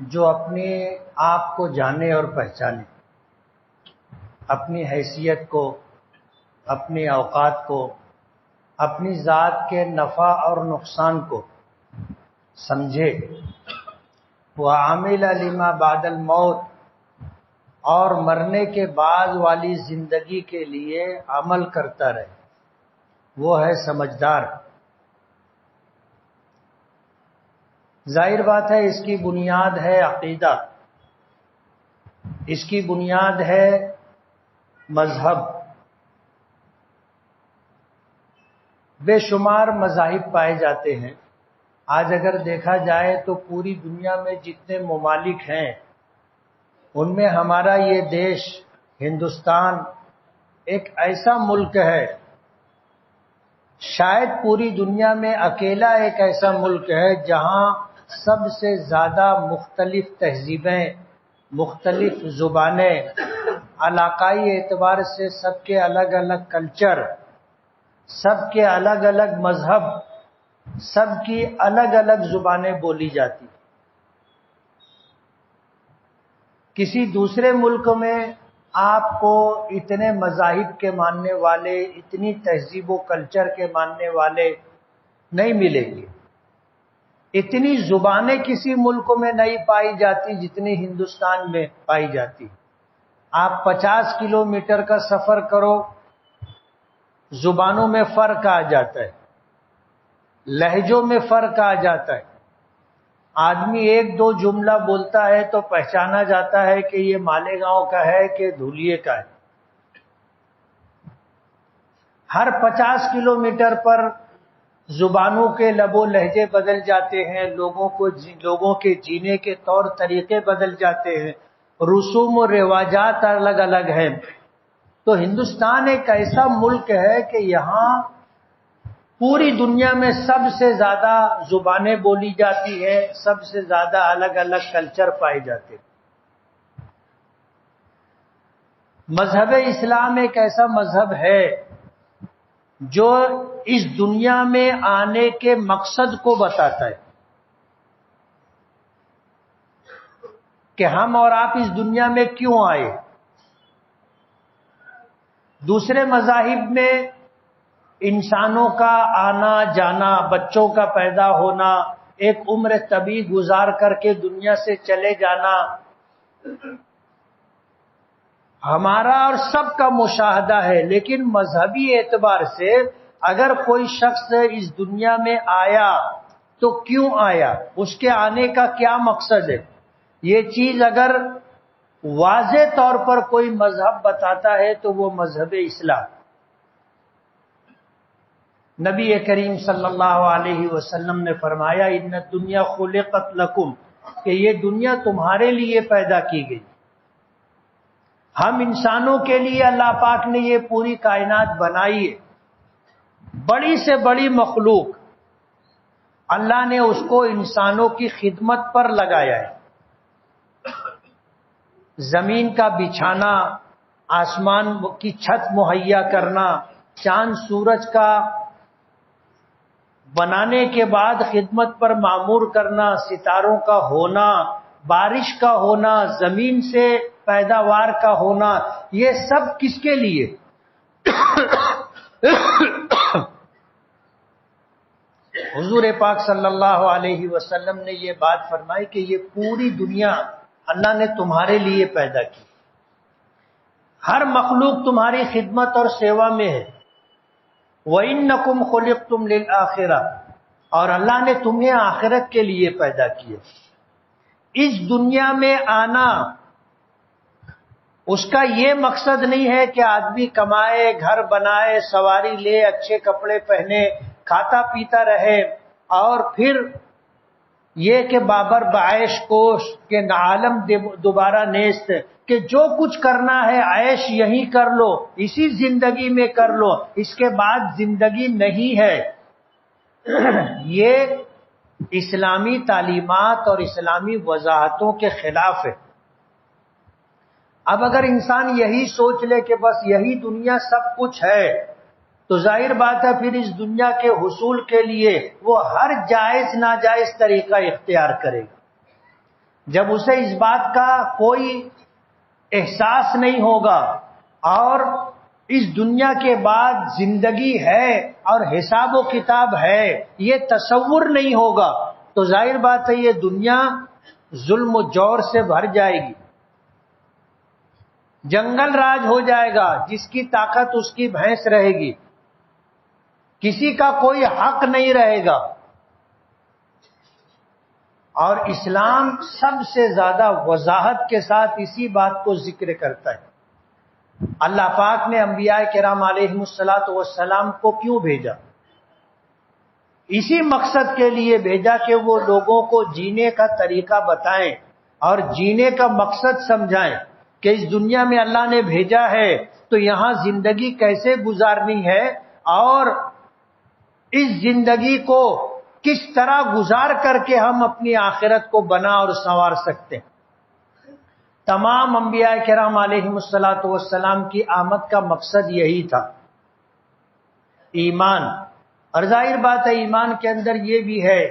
جو اپنے آپ کو جانے اور پہچانے، اپنی حیثیت کو، اپنے اوقات کو، اپنی ذات کے نفع اور نقصان کو سمجھے، وَعَمِلَ لِمَا بَعْدَ الْمَوْتِ، اور مرنے کے بعد والی زندگی کے لیے عمل کرتا رہے، وہ ہے سمجھدار۔ ظاہر بات ہے اس کی بنیاد ہے عقیدہ، اس کی بنیاد ہے مذہب۔ بے شمار مذاہب پائے جاتے ہیں۔ آج اگر دیکھا جائے تو پوری دنیا میں جتنے ممالک ہیں ان میں ہمارا یہ دیش ہندوستان ایک ایسا ملک ہے، شاید پوری دنیا میں اکیلا ایک ایسا ملک ہے جہاں سب سے زیادہ مختلف تہذیبیں، مختلف زبانیں، علاقائی اعتبار سے سب کے الگ الگ کلچر، سب کے الگ الگ مذہب، سب کی الگ الگ زبانیں بولی جاتی۔ کسی دوسرے ملک میں آپ کو اتنے مذاہب کے ماننے والے، اتنی تہذیب و کلچر کے ماننے والے نہیں ملیں گے۔ اتنی زبانیں کسی ملک میں نہیں پائی جاتی جتنی ہندوستان میں پائی جاتی۔ آپ 50 کلومیٹر کا سفر کرو، زبانوں میں فرق آ جاتا ہے، لہجوں میں فرق آ جاتا ہے۔ آدمی ایک دو جملہ بولتا ہے تو پہچانا جاتا ہے کہ یہ مالیگاؤں کا ہے کہ دھولیے کا ہے۔ ہر 50 کلومیٹر پر زبانوں کے لب و لہجے بدل جاتے ہیں، لوگوں کے جینے کے طور طریقے بدل جاتے ہیں، رسوم و رواجات الگ الگ ہیں۔ تو ہندوستان ایک ایسا ملک ہے کہ یہاں پوری دنیا میں سب سے زیادہ زبانیں بولی جاتی ہے، سب سے زیادہ الگ الگ کلچر پائے جاتے ہیں۔ مذہب اسلام ایک ایسا مذہب ہے جو اس دنیا میں آنے کے مقصد کو بتاتا ہے کہ ہم اور آپ اس دنیا میں کیوں آئے۔ دوسرے مذاہب میں انسانوں کا آنا جانا، بچوں کا پیدا ہونا، ایک عمر طویل گزار کر کے دنیا سے چلے جانا، ہمارا اور سب کا مشاہدہ ہے۔ لیکن مذہبی اعتبار سے اگر کوئی شخص اس دنیا میں آیا تو کیوں آیا، اس کے آنے کا کیا مقصد ہے، یہ چیز اگر واضح طور پر کوئی مذہب بتاتا ہے تو وہ مذہب اسلام۔ نبی کریم صلی اللہ علیہ وسلم نے فرمایا ان الدنیا خلقت لکم، کہ یہ دنیا تمہارے لیے پیدا کی گئی۔ ہم انسانوں کے لیے اللہ پاک نے یہ پوری کائنات بنائی ہے، بڑی سے بڑی مخلوق اللہ نے اس کو انسانوں کی خدمت پر لگایا ہے۔ زمین کا بچھانا، آسمان کی چھت مہیا کرنا، چاند سورج کا بنانے کے بعد خدمت پر معمور کرنا، ستاروں کا ہونا، بارش کا ہونا، زمین سے پیداوار کا ہونا، یہ سب کس کے لیے؟ حضور پاک صلی اللہ علیہ وسلم نے یہ بات فرمائی کہ یہ پوری دنیا اللہ نے تمہارے لیے پیدا کی، ہر مخلوق تمہاری خدمت اور سیوا میں ہے۔ وَإِنَّكُمْ خُلِقْتُمْ لِلْآخِرَةِ، اور اللہ نے تمہیں آخرت کے لیے پیدا کیا۔ اس دنیا میں آنا اس کا یہ مقصد نہیں ہے کہ آدمی کمائے، گھر بنائے، سواری لے، اچھے کپڑے پہنے، کھاتا پیتا رہے، اور پھر یہ کہ بابر بعیش کوش کہ عالم دوبارہ نیست، کہ جو کچھ کرنا ہے عیش یہی کر لو، اسی زندگی میں کر لو، اس کے بعد زندگی نہیں ہے۔ یہ اسلامی تعلیمات اور اسلامی وضاحتوں کے خلاف ہے۔ اب اگر انسان یہی سوچ لے کہ بس یہی دنیا سب کچھ ہے تو ظاہر بات ہے پھر اس دنیا کے حصول کے لیے وہ ہر جائز ناجائز طریقہ اختیار کرے گا۔ جب اسے اس بات کا کوئی احساس نہیں ہوگا اور اس دنیا کے بعد زندگی ہے اور حساب و کتاب ہے یہ تصور نہیں ہوگا، تو ظاہر بات ہے یہ دنیا ظلم و جور سے بھر جائے گی، جنگل راج ہو جائے گا، جس کی طاقت اس کی بھینس رہے گی، کسی کا کوئی حق نہیں رہے گا۔ اور اسلام سب سے زیادہ وضاحت کے ساتھ اسی بات کو ذکر کرتا ہے۔ اللہ پاک نے انبیاء کرام علیہم الصلاۃ والسلام کو کیوں بھیجا؟ اسی مقصد کے لیے بھیجا کہ وہ لوگوں کو جینے کا طریقہ بتائیں اور جینے کا مقصد سمجھائیں کہ اس دنیا میں اللہ نے بھیجا ہے تو یہاں زندگی کیسے گزارنی ہے اور اس زندگی کو کس طرح گزار کر کے ہم اپنی آخرت کو بنا اور سنوار سکتے ہیں۔ تمام انبیاء کرام علیہم الصلاۃ والسلام کی آمد کا مقصد یہی تھا، ایمان۔ اور ظاہر بات ہے ایمان کے اندر یہ بھی ہے